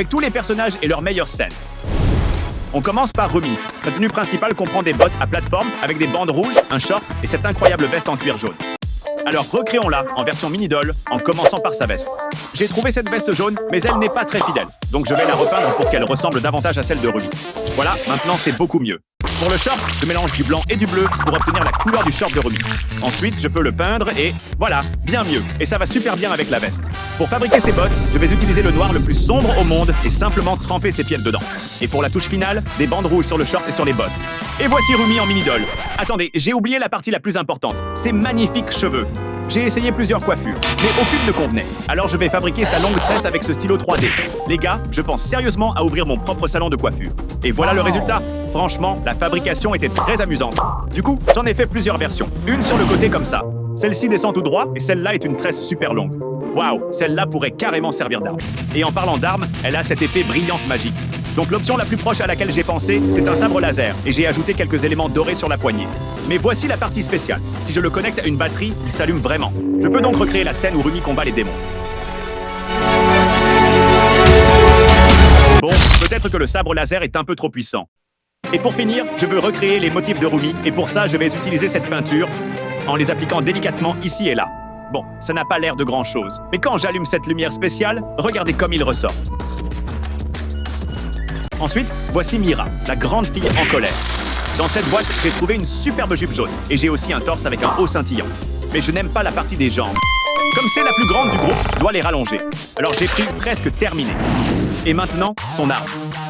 avec tous les personnages et leurs meilleures scènes. On commence par Rumi. Sa tenue principale comprend des bottes à plateforme avec des bandes rouges, un short et cette incroyable veste en cuir jaune. Alors recréons-la en version mini-doll en commençant par sa veste. J'ai trouvé cette veste jaune, mais elle n'est pas très fidèle. Donc je vais la repeindre pour qu'elle ressemble davantage à celle de Rumi. Voilà, maintenant c'est beaucoup mieux. Pour le short, je mélange du blanc et du bleu pour obtenir la couleur du short de Rumi. Ensuite, je peux le peindre et voilà, bien mieux. Et ça va super bien avec la veste. Pour fabriquer ces bottes, je vais utiliser le noir le plus sombre au monde et simplement tremper ses pieds dedans. Et pour la touche finale, des bandes rouges sur le short et sur les bottes. Et voici Rumi en mini-doll. Attendez, j'ai oublié la partie la plus importante. Ses magnifiques cheveux. J'ai essayé plusieurs coiffures, mais aucune ne convenait. Alors je vais fabriquer sa longue tresse avec ce stylo 3D. Les gars, je pense sérieusement à ouvrir mon propre salon de coiffure. Et voilà le résultat. Franchement, la fabrication était très amusante. Du coup, j'en ai fait plusieurs versions. Une sur le côté comme ça. Celle-ci descend tout droit et celle-là est une tresse super longue. Waouh, celle-là pourrait carrément servir d'arme. Et en parlant d'arme, elle a cette épée brillante magique. Donc l'option la plus proche à laquelle j'ai pensé, c'est un sabre laser, et j'ai ajouté quelques éléments dorés sur la poignée. Mais voici la partie spéciale. Si je le connecte à une batterie, il s'allume vraiment. Je peux donc recréer la scène où Rumi combat les démons. Bon, peut-être que le sabre laser est un peu trop puissant. Et pour finir, je veux recréer les motifs de Rumi, et pour ça, je vais utiliser cette peinture en les appliquant délicatement ici et là. Bon, ça n'a pas l'air de grand-chose, mais quand j'allume cette lumière spéciale, regardez comme ils ressortent. Ensuite, voici Mira, la grande fille en colère. Dans cette boîte, j'ai trouvé une superbe jupe jaune, et j'ai aussi un torse avec un haut scintillant. Mais je n'aime pas la partie des jambes. Comme c'est la plus grande du groupe, je dois les rallonger. Alors j'ai pris presque terminé. Et maintenant, son arme.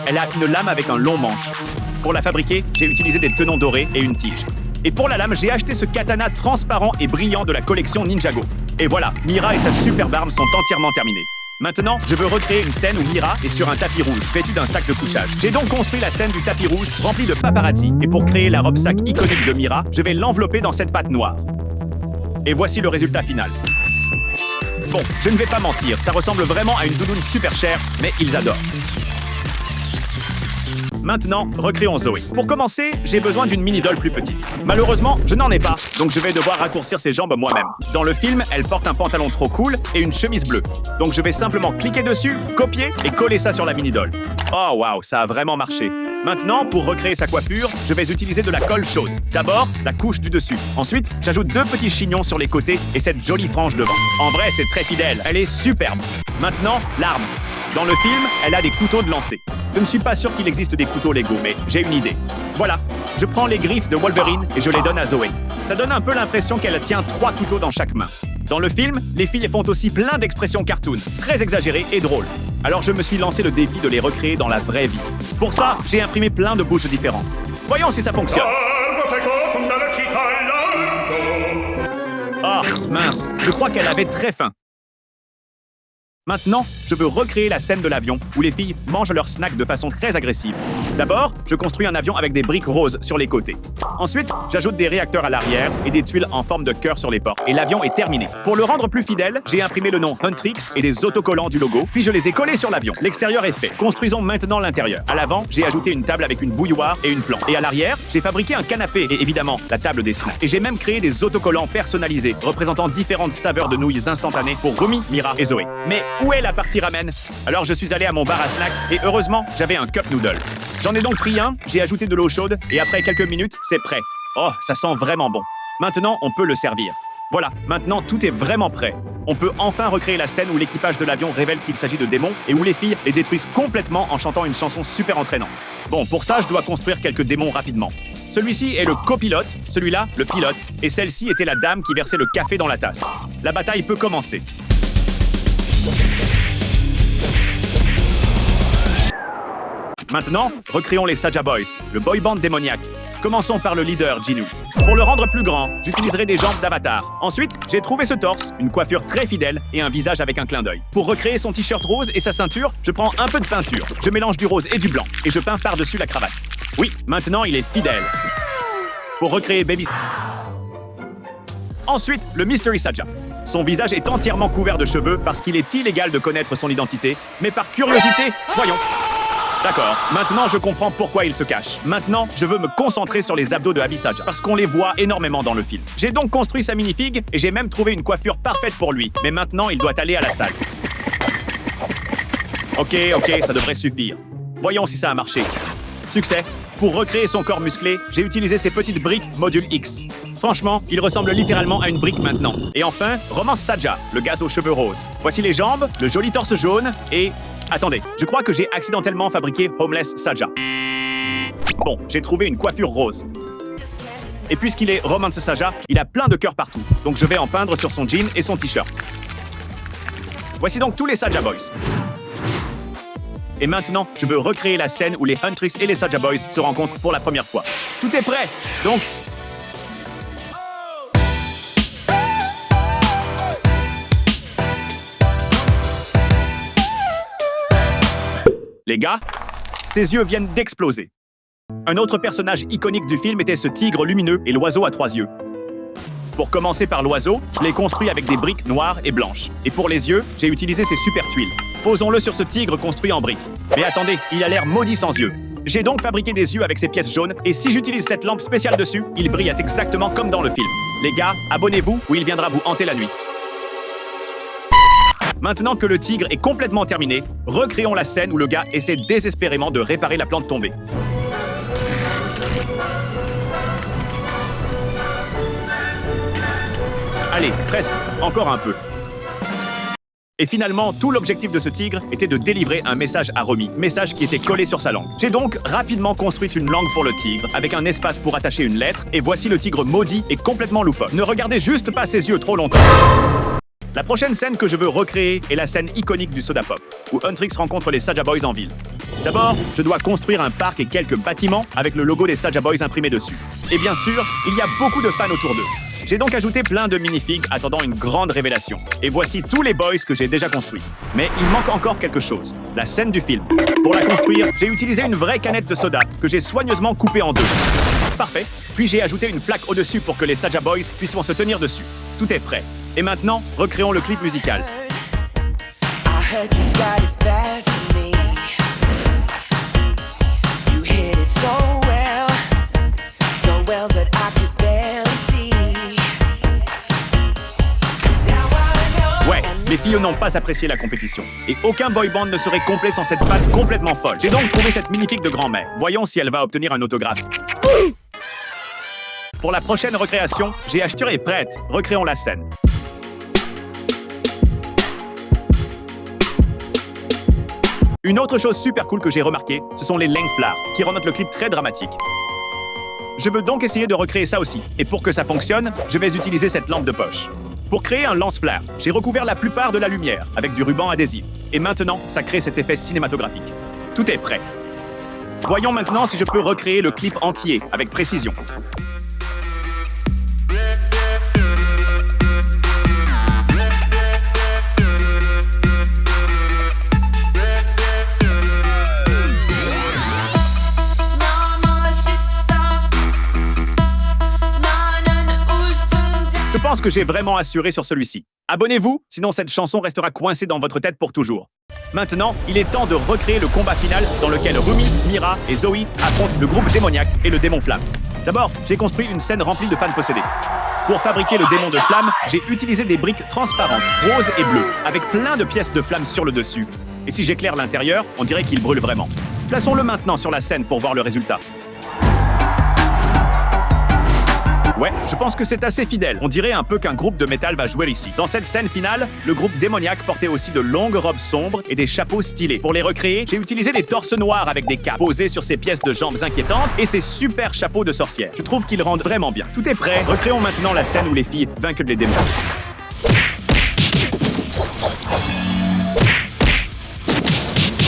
Elle a une lame avec un long manche. Pour la fabriquer, j'ai utilisé des tenons dorés et une tige. Et pour la lame, j'ai acheté ce katana transparent et brillant de la collection Ninjago. Et voilà, Mira et sa superbe arme sont entièrement terminées. Maintenant, je veux recréer une scène où Mira est sur un tapis rouge, vêtue d'un sac de couchage. J'ai donc construit la scène du tapis rouge, rempli de paparazzi. Et pour créer la robe-sac iconique de Mira, je vais l'envelopper dans cette pâte noire. Et voici le résultat final. Bon, je ne vais pas mentir, ça ressemble vraiment à une doudoune super chère, mais ils adorent. Maintenant, recréons Zoé. Pour commencer, j'ai besoin d'une mini-doll plus petite. Malheureusement, je n'en ai pas, donc je vais devoir raccourcir ses jambes moi-même. Dans le film, elle porte un pantalon trop cool et une chemise bleue. Donc je vais simplement cliquer dessus, copier et coller ça sur la mini-doll. Oh waouh, ça a vraiment marché. Maintenant, pour recréer sa coiffure, je vais utiliser de la colle chaude. D'abord, la couche du dessus. Ensuite, j'ajoute 2 petits chignons sur les côtés et cette jolie frange devant. En vrai, c'est très fidèle. Elle est superbe. Maintenant, l'arme. Dans le film, elle a des couteaux de lancer. Je ne suis pas sûr qu'il existe des couteaux Lego, mais j'ai une idée. Voilà, je prends les griffes de Wolverine et je les donne à Zoé. Ça donne un peu l'impression qu'elle tient 3 couteaux dans chaque main. Dans le film, les filles font aussi plein d'expressions cartoon, très exagérées et drôles. Alors je me suis lancé le défi de les recréer dans la vraie vie. Pour ça, j'ai imprimé plein de bouches différentes. Voyons si ça fonctionne. Ah, mince, je crois qu'elle avait très faim. Maintenant, je veux recréer la scène de l'avion où les filles mangent leurs snacks de façon très agressive. D'abord, je construis un avion avec des briques roses sur les côtés. Ensuite, j'ajoute des réacteurs à l'arrière et des tuiles en forme de cœur sur les portes. Et l'avion est terminé. Pour le rendre plus fidèle, j'ai imprimé le nom Huntrix et des autocollants du logo, puis je les ai collés sur l'avion. L'extérieur est fait. Construisons maintenant l'intérieur. À l'avant, j'ai ajouté une table avec une bouilloire et une plante. Et à l'arrière, j'ai fabriqué un canapé et évidemment la table des snacks. Et j'ai même créé des autocollants personnalisés représentant différentes saveurs de nouilles instantanées pour Rumi, Mira et Zoé. Mais où est la partie ramen? Alors je suis allé à mon bar à snack et heureusement, j'avais un cup noodle. J'en ai donc pris un, j'ai ajouté de l'eau chaude et après quelques minutes, c'est prêt. Oh, ça sent vraiment bon. Maintenant, on peut le servir. Voilà, maintenant tout est vraiment prêt. On peut enfin recréer la scène où l'équipage de l'avion révèle qu'il s'agit de démons et où les filles les détruisent complètement en chantant une chanson super entraînante. Bon, pour ça, je dois construire quelques démons rapidement. Celui-ci est le copilote, celui-là, le pilote, et celle-ci était la dame qui versait le café dans la tasse. La bataille peut commencer. Maintenant, recréons les Saja Boys, le boy band démoniaque. Commençons par le leader, Jinu. Pour le rendre plus grand, j'utiliserai des jambes d'avatar. Ensuite, j'ai trouvé ce torse, une coiffure très fidèle et un visage avec un clin d'œil. Pour recréer son t-shirt rose et sa ceinture, je prends un peu de peinture. Je mélange du rose et du blanc et je peins par-dessus la cravate. Oui, maintenant il est fidèle. Pour recréer Baby... Ensuite, le Mystery Saja. Son visage est entièrement couvert de cheveux parce qu'il est illégal de connaître son identité, mais par curiosité, voyons. D'accord, maintenant je comprends pourquoi il se cache. Maintenant, je veux me concentrer sur les abdos de Abisaja, parce qu'on les voit énormément dans le film. J'ai donc construit sa minifig et j'ai même trouvé une coiffure parfaite pour lui. Mais maintenant, il doit aller à la salle. Ok, ça devrait suffire. Voyons si ça a marché. Succès. Pour recréer son corps musclé, j'ai utilisé ces petites briques module X. Franchement, il ressemble littéralement à une brique maintenant. Et enfin, Romance Saja, le gars aux cheveux roses. Voici les jambes, le joli torse jaune et... Attendez, je crois que j'ai accidentellement fabriqué Homeless Saja. Bon, j'ai trouvé une coiffure rose. Et puisqu'il est Romance Saja, il a plein de cœurs partout. Donc je vais en peindre sur son jean et son t-shirt. Voici donc tous les Saja Boys. Et maintenant, je veux recréer la scène où les Huntrix et les Saja Boys se rencontrent pour la première fois. Tout est prêt. Donc... Les gars, ses yeux viennent d'exploser. Un autre personnage iconique du film était ce tigre lumineux et l'oiseau à 3 yeux. Pour commencer par l'oiseau, je l'ai construit avec des briques noires et blanches. Et pour les yeux, j'ai utilisé ces super tuiles. Posons-le sur ce tigre construit en briques. Mais attendez, il a l'air maudit sans yeux. J'ai donc fabriqué des yeux avec ces pièces jaunes, et si j'utilise cette lampe spéciale dessus, il brille exactement comme dans le film. Les gars, abonnez-vous ou il viendra vous hanter la nuit. Maintenant que le tigre est complètement terminé, recréons la scène où le gars essaie désespérément de réparer la plante tombée. Allez, presque, encore un peu. Et finalement, tout l'objectif de ce tigre était de délivrer un message à Romy, message qui était collé sur sa langue. J'ai donc rapidement construit une langue pour le tigre, avec un espace pour attacher une lettre, et voici le tigre maudit et complètement loufoque. Ne regardez juste pas ses yeux trop longtemps. La prochaine scène que je veux recréer est la scène iconique du Soda Pop, où Huntrix rencontre les Saja Boys en ville. D'abord, je dois construire un parc et quelques bâtiments avec le logo des Saja Boys imprimé dessus. Et bien sûr, il y a beaucoup de fans autour d'eux. J'ai donc ajouté plein de minifigs attendant une grande révélation. Et voici tous les boys que j'ai déjà construits. Mais il manque encore quelque chose, la scène du film. Pour la construire, j'ai utilisé une vraie canette de soda que j'ai soigneusement coupée en deux. Parfait. Puis j'ai ajouté une plaque au-dessus pour que les Saja Boys puissent se tenir dessus. Tout est prêt. Et maintenant, recréons le clip musical. Ouais, les filles n'ont pas apprécié la compétition. Et aucun boy band ne serait complet sans cette patte complètement folle. J'ai donc trouvé cette magnifique de grand-mère. Voyons si elle va obtenir un autographe. Pour la prochaine recréation, j'ai acheté et prête. Recréons la scène. Une autre chose super cool que j'ai remarqué, ce sont les lance-flammes, qui rendent le clip très dramatique. Je veux donc essayer de recréer ça aussi. Et pour que ça fonctionne, je vais utiliser cette lampe de poche. Pour créer un lance-flamme, j'ai recouvert la plupart de la lumière avec du ruban adhésif. Et maintenant, ça crée cet effet cinématographique. Tout est prêt. Voyons maintenant si je peux recréer le clip entier avec précision. Je pense que j'ai vraiment assuré sur celui-ci. Abonnez-vous, sinon cette chanson restera coincée dans votre tête pour toujours. Maintenant, il est temps de recréer le combat final dans lequel Rumi, Mira et Zoe affrontent le groupe démoniaque et le démon flamme. D'abord, j'ai construit une scène remplie de fans possédés. Pour fabriquer le démon de flamme, j'ai utilisé des briques transparentes, roses et bleues, avec plein de pièces de flamme sur le dessus. Et si j'éclaire l'intérieur, on dirait qu'il brûle vraiment. Plaçons-le maintenant sur la scène pour voir le résultat. Ouais, je pense que c'est assez fidèle. On dirait un peu qu'un groupe de métal va jouer ici. Dans cette scène finale, le groupe démoniaque portait aussi de longues robes sombres et des chapeaux stylés. Pour les recréer, j'ai utilisé des torses noirs avec des capes posées sur ces pièces de jambes inquiétantes et ces super chapeaux de sorcières. Je trouve qu'ils rendent vraiment bien. Tout est prêt. Recréons maintenant la scène où les filles vainquent les démons.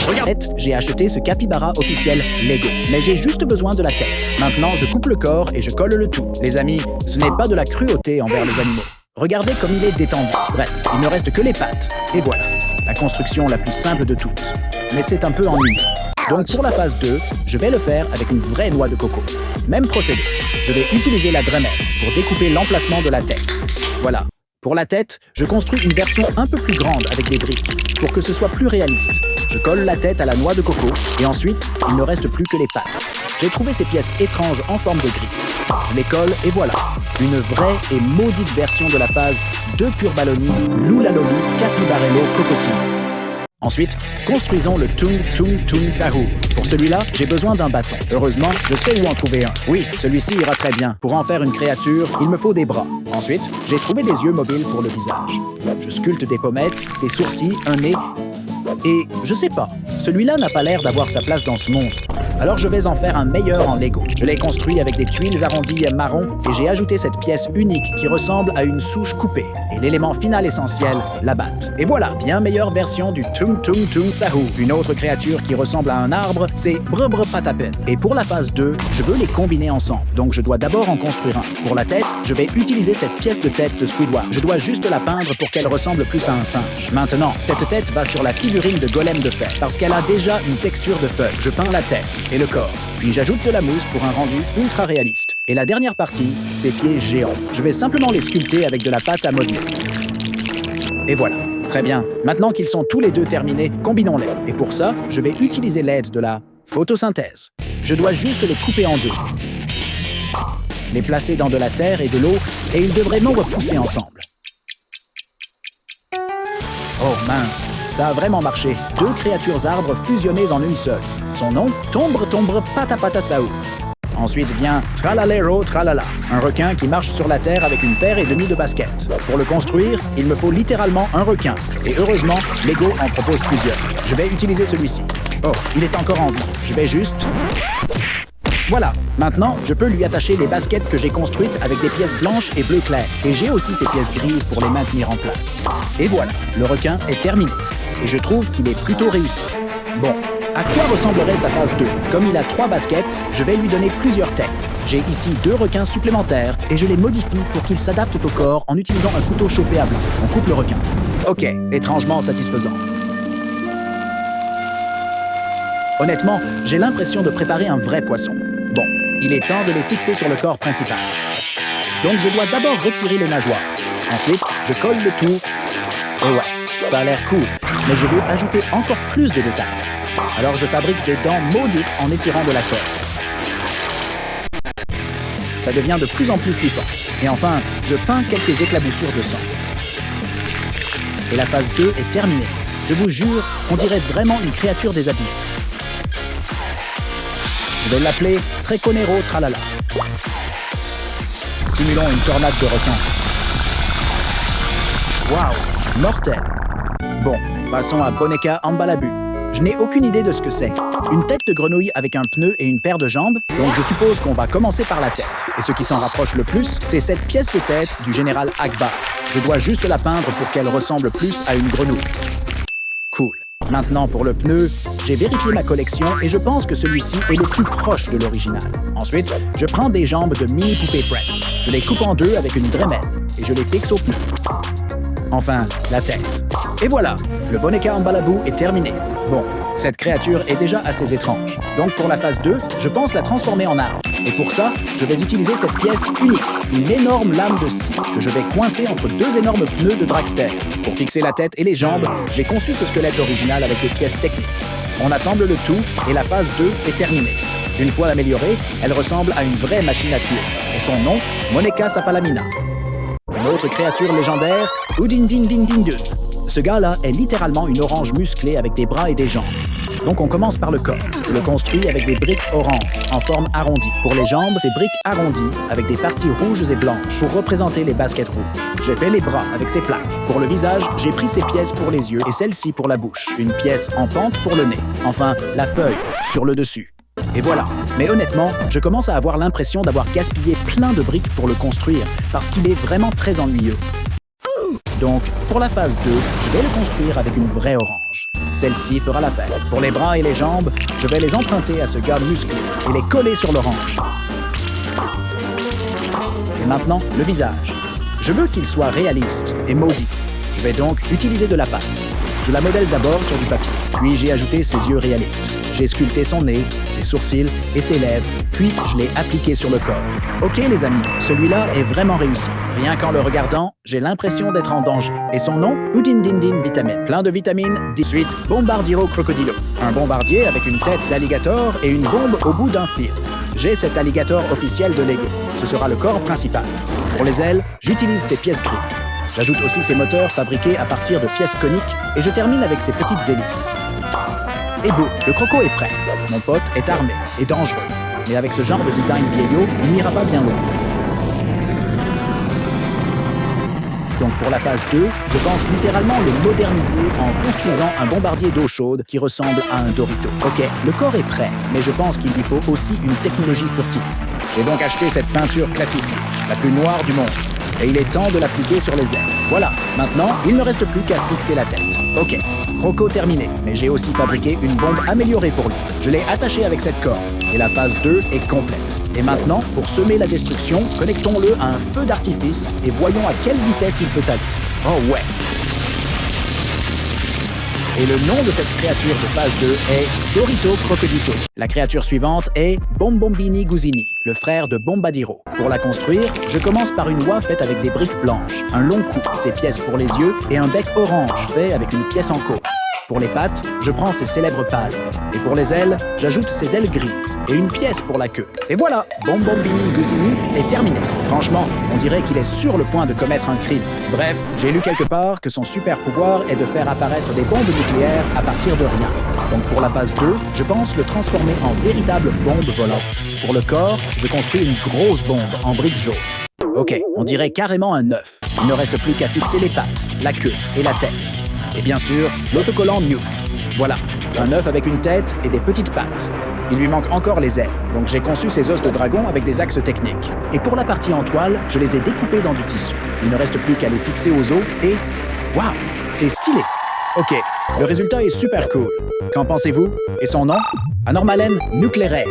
Regarde, j'ai acheté ce capybara officiel Lego, mais j'ai juste besoin de la tête. Maintenant, je coupe le corps et je colle le tout. Les amis, ce n'est pas de la cruauté envers les animaux. Regardez comme il est détendu. Bref, il ne reste que les pattes. Et voilà, la construction la plus simple de toutes. Mais c'est un peu ennuyeux. Donc pour la phase 2, je vais le faire avec une vraie noix de coco. Même procédé. Je vais utiliser la Dremel pour découper l'emplacement de la tête. Voilà. Pour la tête, je construis une version un peu plus grande avec des briques, pour que ce soit plus réaliste. Je colle la tête à la noix de coco, et ensuite, il ne reste plus que les pattes. J'ai trouvé ces pièces étranges en forme de griffe. Je les colle, et voilà, une vraie et maudite version de la phase de Pur Balloni, Lulaloli, Capibarello, Cocosino. Ensuite, construisons le Tung Tung Tung Sahur. Pour celui-là, j'ai besoin d'un bâton. Heureusement, je sais où en trouver un. Oui, celui-ci ira très bien. Pour en faire une créature, il me faut des bras. Ensuite, j'ai trouvé des yeux mobiles pour le visage. Je sculpte des pommettes, des sourcils, un nez... Et je sais pas, celui-là n'a pas l'air d'avoir sa place dans ce monde. Alors je vais en faire un meilleur en Lego. Je l'ai construit avec des tuiles arrondies marron et j'ai ajouté cette pièce unique qui ressemble à une souche coupée. Et l'élément final essentiel, la batte. Et voilà, bien meilleure version du Tung Tung Tung Sahur. Une autre créature qui ressemble à un arbre, c'est Brr Brr Patapin. Et pour la phase 2, je veux les combiner ensemble. Donc je dois d'abord en construire un. Pour la tête, je vais utiliser cette pièce de tête de Squidward. Je dois juste la peindre pour qu'elle ressemble plus à un singe. Maintenant, cette tête va sur la figurine de golem de fer parce qu'elle a déjà une texture de feuille. Je peins la tête et le corps. Puis j'ajoute de la mousse pour un rendu ultra réaliste. Et la dernière partie, ses pieds géants. Je vais simplement les sculpter avec de la pâte à modeler. Et voilà. Très bien. Maintenant qu'ils sont tous les deux terminés, combinons-les. Et pour ça, je vais utiliser l'aide de la photosynthèse. Je dois juste les couper en deux. Les placer dans de la terre et de l'eau, et ils devraient non repousser ensemble. Oh mince, ça a vraiment marché. Deux créatures arbres fusionnées en une seule. Son nom, Tombre Tombre Patapata Sahur. Ensuite vient Tralalero Tralala, un requin qui marche sur la terre avec une paire et demie de baskets. Pour le construire, il me faut littéralement un requin. Et heureusement, Lego en propose plusieurs. Je vais utiliser celui-ci. Oh, il est encore en vie. Je vais juste... Voilà, maintenant, je peux lui attacher les baskets que j'ai construites avec des pièces blanches et bleu clair. Et j'ai aussi ces pièces grises pour les maintenir en place. Et voilà, le requin est terminé. Et je trouve qu'il est plutôt réussi. Bon, à quoi ressemblerait sa phase 2? Comme il a 3 baskets, je vais lui donner plusieurs têtes. J'ai ici 2 requins supplémentaires et je les modifie pour qu'ils s'adaptent au corps en utilisant un couteau chauffé à blanc. On coupe le requin. Ok, étrangement satisfaisant. Honnêtement, j'ai l'impression de préparer un vrai poisson. Bon, il est temps de les fixer sur le corps principal. Donc je dois d'abord retirer les nageoires. Ensuite, je colle le tout. Et ouais, ça a l'air cool, mais je veux ajouter encore plus de détails. Alors je fabrique des dents maudites en étirant de la corde. Ça devient de plus en plus flippant. Et enfin, je peins quelques éclaboussures de sang. Et la phase 2 est terminée. Je vous jure, on dirait vraiment une créature des abysses. Je vais l'appeler Treconero Tralala. Simulons une tornade de requins. Waouh, mortel. Bon, passons à Boneka Ambalabu. Je n'ai aucune idée de ce que c'est. Une tête de grenouille avec un pneu et une paire de jambes, donc je suppose qu'on va commencer par la tête. Et ce qui s'en rapproche le plus, c'est cette pièce de tête du général Akbar. Je dois juste la peindre pour qu'elle ressemble plus à une grenouille. Cool. Maintenant, pour le pneu, j'ai vérifié ma collection et je pense que celui-ci est le plus proche de l'original. Ensuite, je prends des jambes de mini-poupées Friends. Je les coupe en deux avec une Dremel et je les fixe au pneu. Enfin, la tête. Et voilà, le Boneka Ambalabu est terminé. Bon, cette créature est déjà assez étrange. Donc pour la phase 2, je pense la transformer en arbre. Et pour ça, je vais utiliser cette pièce unique, une énorme lame de scie que je vais coincer entre 2 énormes pneus de dragster. Pour fixer la tête et les jambes, j'ai conçu ce squelette original avec des pièces techniques. On assemble le tout et la phase 2 est terminée. Une fois améliorée, elle ressemble à une vraie machine à tuer. Et son nom, Moneka Sapalamina. Une autre créature légendaire, Udindindindindun. Ce gars-là est littéralement une orange musclée avec des bras et des jambes. Donc on commence par le corps. Je le construis avec des briques oranges, en forme arrondie. Pour les jambes, c'est briques arrondies avec des parties rouges et blanches pour représenter les baskets rouges. J'ai fait les bras avec ces plaques. Pour le visage, j'ai pris ces pièces pour les yeux et celle-ci pour la bouche. Une pièce en pente pour le nez. Enfin, la feuille sur le dessus. Et voilà. Mais honnêtement, je commence à avoir l'impression d'avoir gaspillé plein de briques pour le construire parce qu'il est vraiment très ennuyeux. Donc, pour la phase 2, je vais le construire avec une vraie orange. Celle-ci fera l'affaire. Pour les bras et les jambes, je vais les emprunter à ce gars musclé et les coller sur l'orange. Et maintenant, le visage. Je veux qu'il soit réaliste et maudit. Je vais donc utiliser de la pâte. Je la modèle d'abord sur du papier, puis j'ai ajouté ses yeux réalistes. J'ai sculpté son nez, ses sourcils et ses lèvres, puis je l'ai appliqué sur le corps. Ok les amis, celui-là est vraiment réussi. Rien qu'en le regardant, j'ai l'impression d'être en danger. Et son nom, Udindindin Vitamine. Plein de vitamines, 18 Bombardiro Crocodilo. Un bombardier avec une tête d'alligator et une bombe au bout d'un fil. J'ai cet alligator officiel de Lego. Ce sera le corps principal. Pour les ailes, j'utilise ces pièces grises. J'ajoute aussi ses moteurs fabriqués à partir de pièces coniques et je termine avec ses petites hélices. Et boum, le croco est prêt. Mon pote est armé et dangereux. Mais avec ce genre de design vieillot, il n'ira pas bien loin. Donc pour la phase 2, je pense littéralement le moderniser en construisant un bombardier d'eau chaude qui ressemble à un Dorito. Ok, le corps est prêt, mais je pense qu'il lui faut aussi une technologie furtive. J'ai donc acheté cette peinture classique, la plus noire du monde. Et il est temps de l'appliquer sur les ailes. Voilà, maintenant, il ne reste plus qu'à fixer la tête. Ok, croco terminé, mais j'ai aussi fabriqué une bombe améliorée pour lui. Je l'ai attachée avec cette corde, et la phase 2 est complète. Et maintenant, pour semer la destruction, connectons-le à un feu d'artifice et voyons à quelle vitesse il peut aller. Oh ouais! Et le nom de cette créature de phase 2 est Dorito Crocodito. La créature suivante est Bombombini Gusini, le frère de Bombadiro. Pour la construire, je commence par une oie faite avec des briques blanches, un long cou, ses pièces pour les yeux et un bec orange fait avec une pièce en colle. Pour les pattes, je prends ses célèbres pales. Et pour les ailes, j'ajoute ses ailes grises et une pièce pour la queue. Et voilà, Bombombini Gusini est terminé. Franchement, on dirait qu'il est sur le point de commettre un crime. Bref, j'ai lu quelque part que son super pouvoir est de faire apparaître des bombes nucléaires à partir de rien. Donc pour la phase 2, je pense le transformer en véritable bombe volante. Pour le corps, je construis une grosse bombe en briques jaunes. Ok, on dirait carrément un œuf. Il ne reste plus qu'à fixer les pattes, la queue et la tête. Et bien sûr, l'autocollant Nuke. Voilà, un œuf avec une tête et des petites pattes. Il lui manque encore les ailes, donc j'ai conçu ces os de dragon avec des axes techniques. Et pour la partie en toile, je les ai découpés dans du tissu. Il ne reste plus qu'à les fixer aux os et... Waouh, c'est stylé! Ok, le résultat est super cool. Qu'en pensez-vous? Et son nom? Anormalen Nucléaire.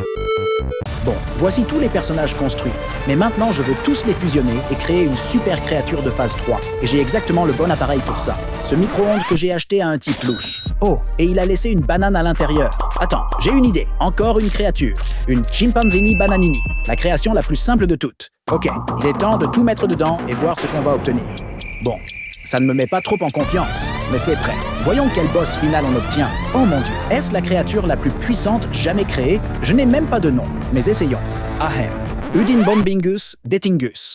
Bon, voici tous les personnages construits. Mais maintenant, je veux tous les fusionner et créer une super créature de phase 3. Et j'ai exactement le bon appareil pour ça. Ce micro-ondes que j'ai acheté à un type louche. Oh, et il a laissé une banane à l'intérieur. Attends, j'ai une idée. Encore une créature. Une Chimpanzini Bananini. La création la plus simple de toutes. Ok, il est temps de tout mettre dedans et voir ce qu'on va obtenir. Bon, ça ne me met pas trop en confiance, mais c'est prêt. Voyons quel boss final on obtient. Oh mon Dieu, est-ce la créature la plus puissante jamais créée? Je n'ai même pas de nom, mais essayons. Ahem. Udinbombingus Detingus.